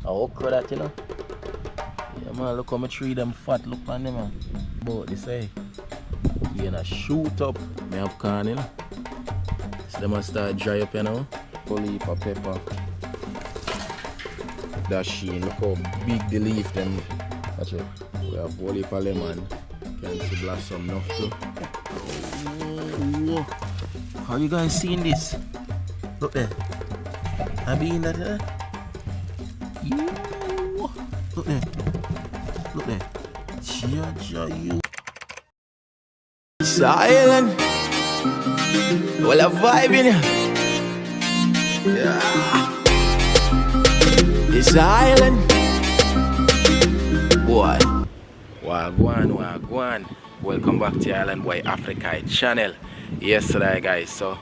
A okra that, you know. Yeah, man, look how my tree them fat. Look on them, man. About this, eh? You know, shoot up. Me have corn, you know. So them must start dry up, you know. Whole heap of pepper. Dasheen. Look how big the leaf them. Watch it. We have whole heap of lemon. Can see blossom enough too. Oh, how you guys seeing this? Look there. I be in that there. Look there. Look there. You. Silent. Well, a vibe in here. Yeah. It's island. Boy. Wagwan. Welcome back to Island Boy Africa channel. Yes, today, guys. So,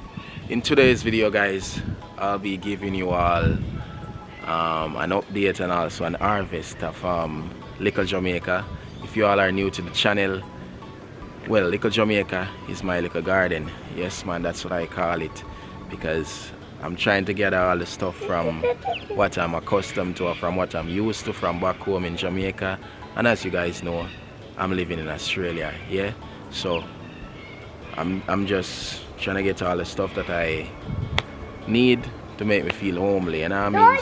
in today's video, guys, I'll be giving you all an update and also an harvest of Likkle Jamaica. If you all are new to the channel, well, Likkle Jamaica is my little garden. Yes, man, that's what I call it, because I'm trying to get all the stuff from what I'm accustomed to, or from what I'm used to from back home in Jamaica. And as you guys know, I'm living in Australia, yeah? So I'm just trying to get all the stuff that I need to make me feel homely, you know what I mean?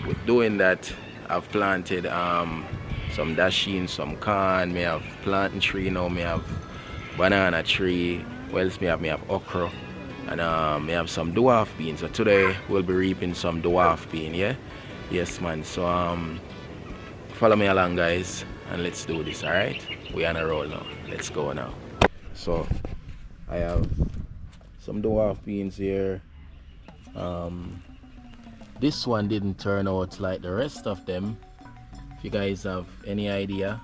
So with doing that, I've planted some Dasheen, some corn, me have plantain tree now, me have banana tree, what else me have okra, and me have some dwarf beans. So today we'll be reaping some dwarf bean, yeah? Yes, man. So follow me along, guys, and let's do this. All right, we on a roll now. Let's go now. So I have some dwarf beans here. This one didn't turn out like the rest of them. If you guys have any idea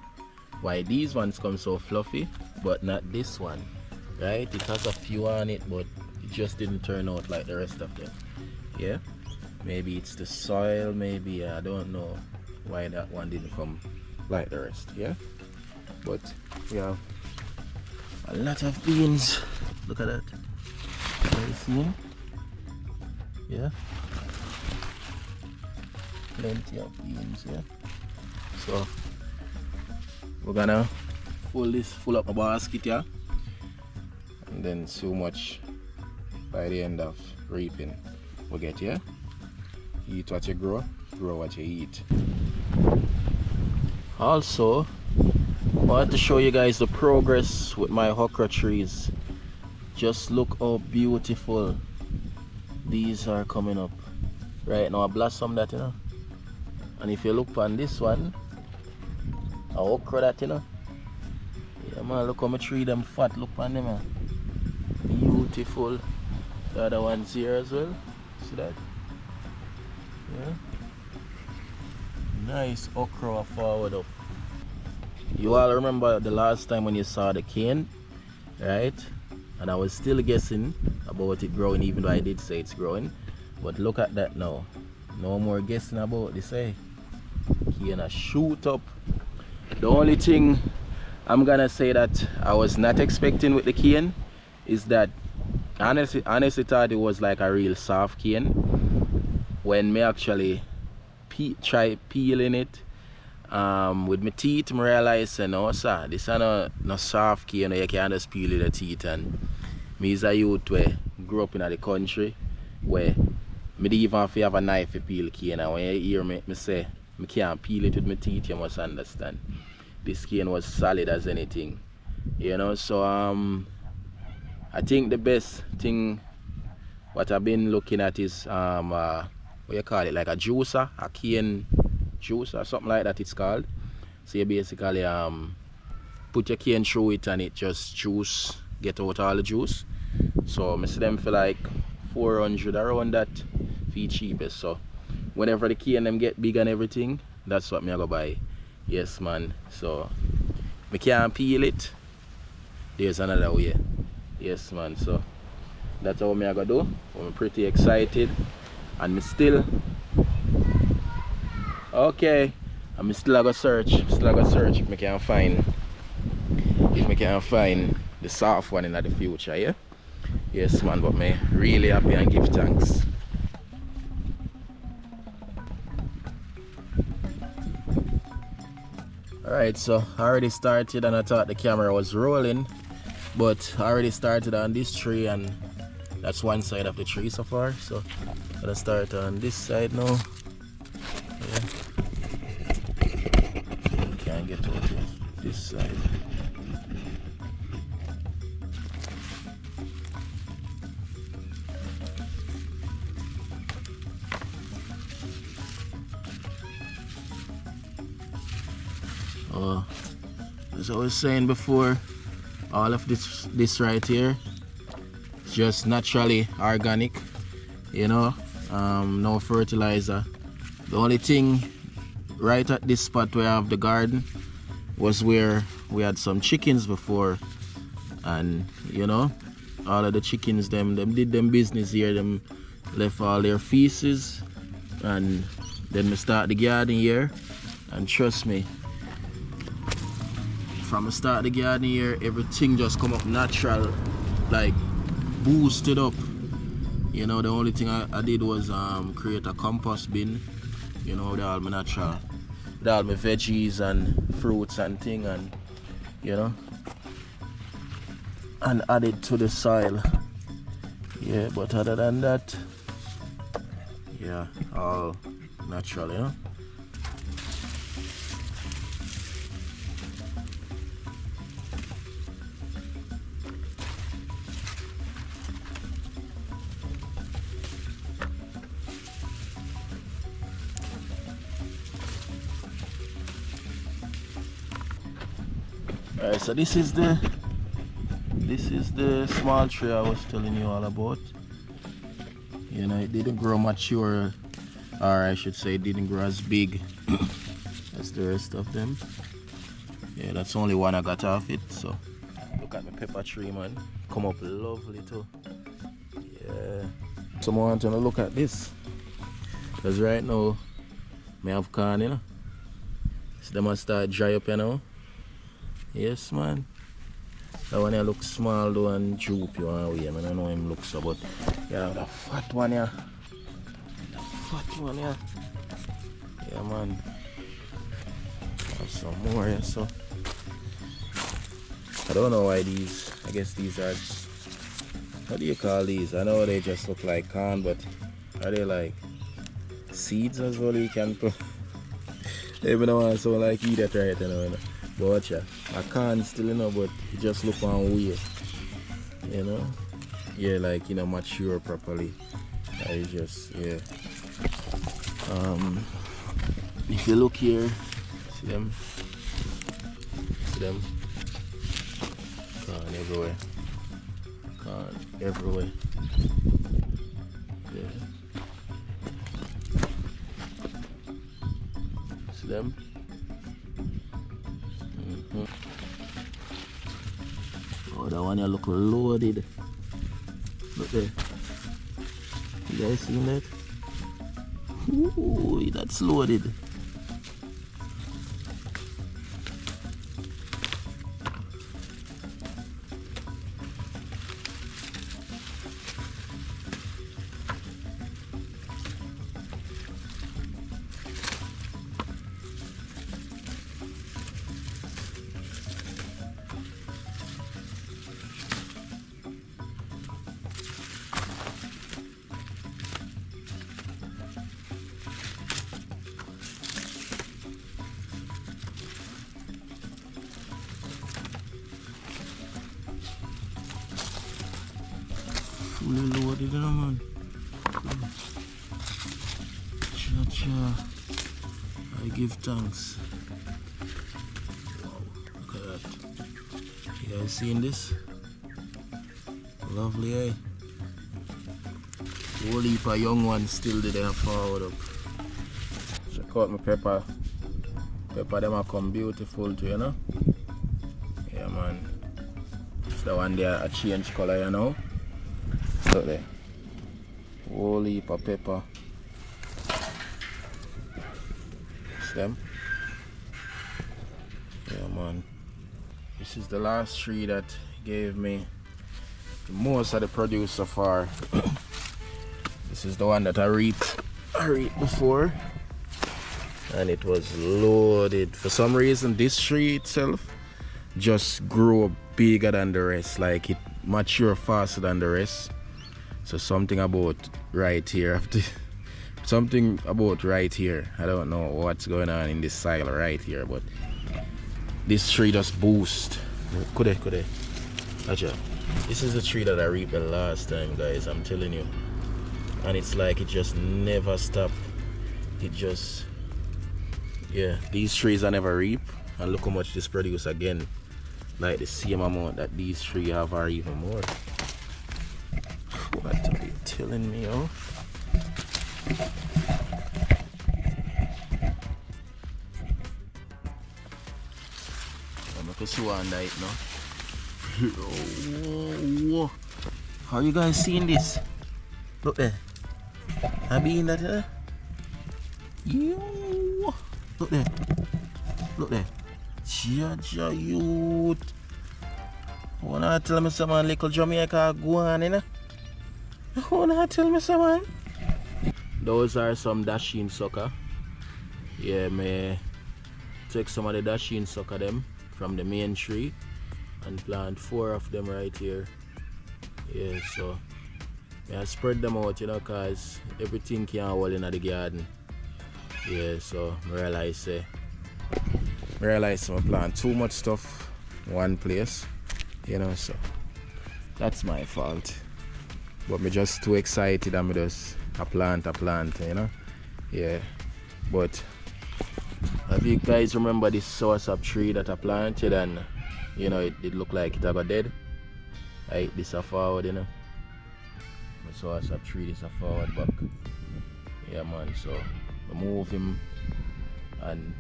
why these ones come so fluffy but not this one, right? It has a few on it, but it just didn't turn out like the rest of them. Yeah, maybe it's the soil, maybe I don't know why that one didn't come like the rest. Yeah, but we have a lot of beans. Look at that. Can you see? Yeah, plenty of beans. Yeah, so we're gonna full up my basket, yeah, and then so much by the end of reaping we get. Yeah, eat what you grow what you eat. Also, I wanted to show you guys the progress with my okra trees. Just look how beautiful these are coming up right now. I blossom that, you know, and if you look on this one, a okra that, you know, yeah, man, look how my tree them fat. Look on them, man. Beautiful. The other ones here as well. See that? Yeah, nice okra forward up. You all remember the last time when you saw the cane, right? And I was still guessing about it growing, even though I did say it's growing. But look at that now. No more guessing about this, eh? Cane a shoot up. The only thing I'm gonna say that I was not expecting with the cane is that honestly thought it was like a real soft cane. When me actually try peeling it with my teeth, I realize no sir, this is no soft cane, you can't just peel it with the teeth. And me is a youth where grew up in the country where me don't even have a knife to peel cane, and when you hear me say I can't peel it with my teeth, you must understand this cane was solid as anything, you know. So I think the best thing what I've been looking at is what you call it, like a juicer, a cane juicer, something like that it's called. So you basically put your cane through it and it just juice, get out all the juice. So I see them for like 400 around that, for cheapest. So whenever the cane them get big and everything, that's what me I go buy. Yes, man. So me can't peel it, there's another way. Yes, man. So that's how me I go do. I'm pretty excited. And me still okay, and me still gonna search if me can find the soft one in the future, yeah. Yes, man, but me really happy and give thanks. Alright, so I already started and I thought the camera was rolling, but I already started on this tree and that's one side of the tree so far. So I'm gonna start on this side now. Yeah. So can't get over to this side. As I was saying before, all of this right here is just naturally organic, you know, no fertilizer. The only thing right at this spot where I have the garden was where we had some chickens before, and you know, all of the chickens them did them business here, them left all their feces, and then we start the garden here, and trust me, from the start of the garden here, everything just come up natural, like boosted up. You know, the only thing I did was create a compost bin, you know, with all my natural, with all my veggies and fruits and thing, and you know, and add it to the soil. Yeah, but other than that, yeah, all natural, you know. Alright, so this is the small tree I was telling you all about. You know, it didn't grow mature, or I should say it didn't grow as big as the rest of them. Yeah, that's only one I got off it. So look at my pepper tree, man, come up lovely too. Yeah, so I want to look at this, because right now I have corn, you know, so they must start dry up, you know. Yes, man. That one here looks small though and droopy one way. I don't know him looks so, but yeah, the fat one here. The fat one here. Yeah, man. Have some more here, so. I don't know why these, I guess these are, what do you call these? I know they just look like corn, but are they like seeds as well you can put? Even though I so like eat that right, you know. But watch ya, I can't still, you know, but it just look one way, you know. Yeah, like, you know, mature properly. I just, yeah. If you look here, see them? See them? Corn everywhere. Corn everywhere. Yeah. See them? Oh, that one here look loaded. Look there. You guys seen that? Ooh, that's loaded. Fully loaded, you know, man. Cha-cha. I give thanks. Wow, look at that. You guys seen this? Lovely, eh? Whole heap of young ones still there forward up. Check out my pepper. Pepper them are come beautiful too, you know? Yeah, man. It's the one there a change color, you know? Look there. Whole heap of pepper. See them? Yeah, man. This is the last tree that gave me most of the produce so far. This is the one that I reaped before. and it was loaded. For some reason, this tree itself just grew bigger than the rest, like it matured faster than the rest. So something about right here, something about right here, I don't know what's going on in this soil right here, but this tree just boost. Could Gotcha. This is the tree that I reaped the last time, guys, I'm telling you. And it's like it just never stopped. It just, yeah, these trees I never reap, and look how much this produce again, like the same amount that these trees have or even more. What are you telling me, oh? I'm going to see one night now. Whoa. How you guys seeing this? Look there. I mean that, you. Look there. Look there. Jaja youth. Wanna tell me someone Likkle Jamaica go on, you know? Wanna tell me someone? Those are some Dasheen sucker. Yeah, me take some of the Dasheen sucker them from the main tree and plant 4 of them right here. Yeah, so I spread them out, you know, cause everything can hold in the garden. Yeah, so I realize I plant too much stuff in one place, you know, so that's my fault. But me just too excited and me just a plant, you know. Yeah, but if you guys remember this source of tree that I planted, and you know it looked like it got dead. Right, this a forward, you know. The source of tree, this a forward back. Yeah, man. So I move him and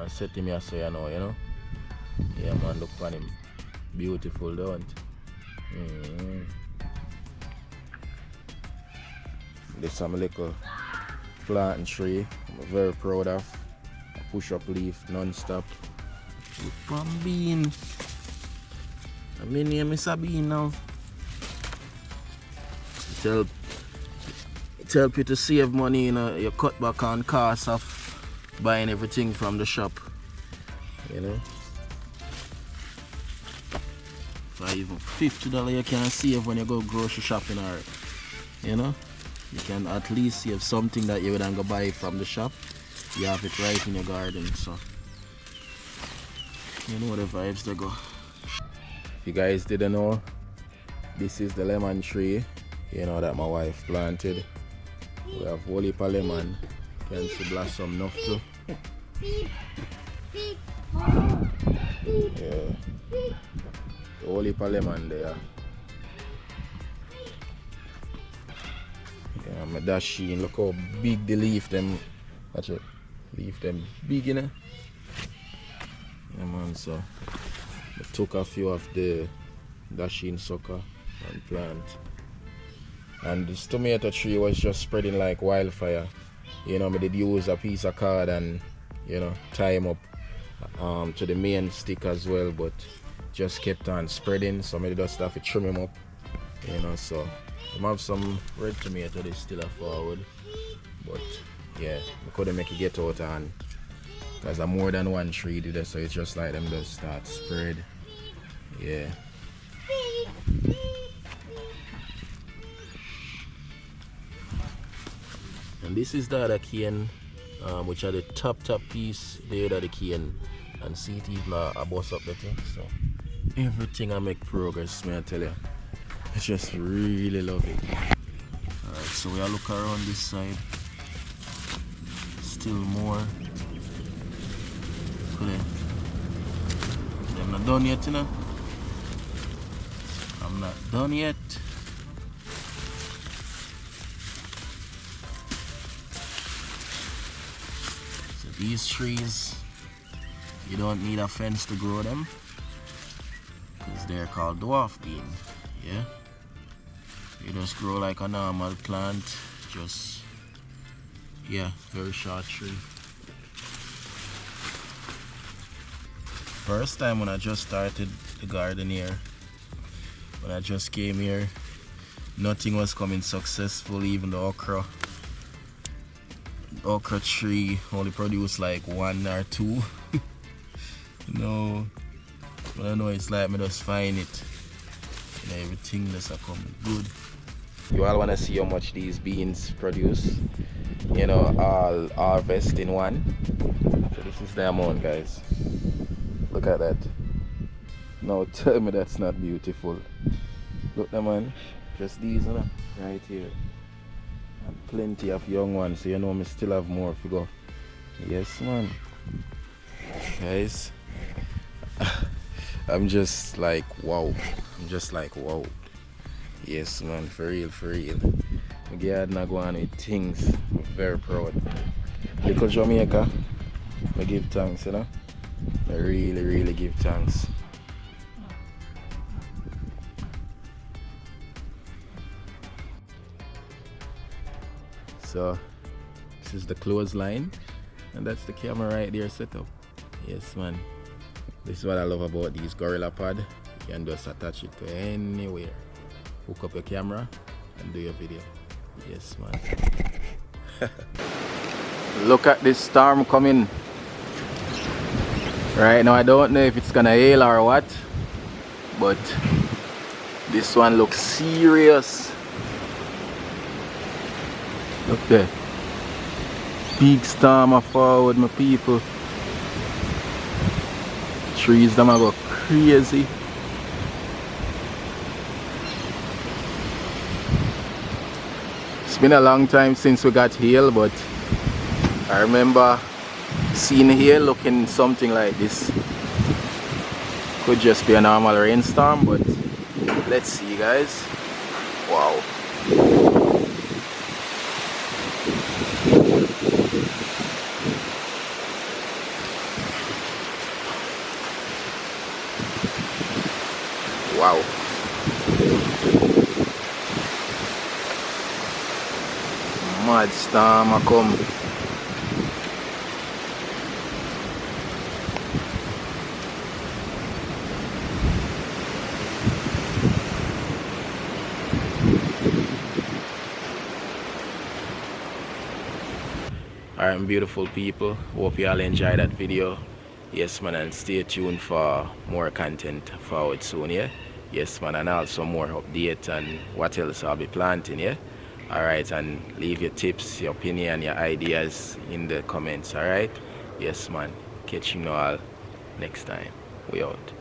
set him here, so you know. Yeah, man. Look on him, beautiful, don't it? This is some little plantain tree I'm very proud of. Push up leaf non-stop. Look on bean. I mean, name is a bean now. It help you to save money, you know. You cut back on costs of buying everything from the shop, you know. For even $50 you can save when you go grocery shopping, or you know, you can at least save something that you wouldn't go buy from the shop. You have it right in your garden, so you know the vibes they go. If you guys didn't know, this is the lemon tree, you know, that my wife planted. We have whole heap of lemon. You can see blossom enough too. Yeah. The whole heap of lemon there. Yeah, my Dasheen, look how big the leaf them. Watch it. Leaf them big, you know. Yeah, man, so I took a few of the Dasheen sucker and plant. And this tomato tree was just spreading like wildfire. You know, I did use a piece of cord and, you know, tie him up to the main stick as well, but just kept on spreading, so I just have to trim him up, you know. So I have some red tomato that's still a forward, but yeah, I couldn't make it get out, and there's more than one tree there, so it's just like them just start spread. Yeah. And this is the other cane, which are the top piece there, that the cane, and see it even a bust up the thing. So everything I make progress, may I tell you. I just really love it. Alright, so we are look around this side. Still more. I'm not done yet, you know. I'm not done yet. So these trees, you don't need a fence to grow them, because they're called dwarf bean. Yeah, you just grow like a normal plant, just, yeah, very short tree. First time when I just started the garden here, when I just came here, nothing was coming successful, even the okra. okra tree only produce like 1 or 2. You know, but I know it's like me just find it. You know, everything that's a come good. You all wanna see how much these beans produce? You know, all harvest in one. So this is the amount, guys. Look at that. Now tell me that's not beautiful. Look, man, just these, you know, right here. And plenty of young ones, so you know me still have more to go. Yes, man. Guys, I'm just like wow. I'm just like wow. Yes, man, for real, for real. My God, not go on with things. I'm very proud. Likkle Jamaica, I give thanks, you know. I really, really give thanks. So this is the clothesline, and that's the camera right there set up. Yes, man. This is what I love about these gorilla pod. You can just attach it to anywhere. Hook up your camera and do your video. Yes, man. Look at this storm coming. Right now I don't know if it's gonna hail or what, but this one looks serious. Look there. Big storm forward, my people. Trees them go crazy. It's been a long time since we got hail, but I remember seeing hail looking something like this. Could just be a normal rainstorm, but let's see, guys. Wow. Wow. Mad storm a come. Alright, beautiful people, hope you all enjoyed that video. Yes, man, and stay tuned for more content forward soon, yeah? Yes, man, and also more update and what else I'll be planting, yeah? Alright, and leave your tips, your opinion, your ideas in the comments, alright? Yes, man, catching you all next time. We out.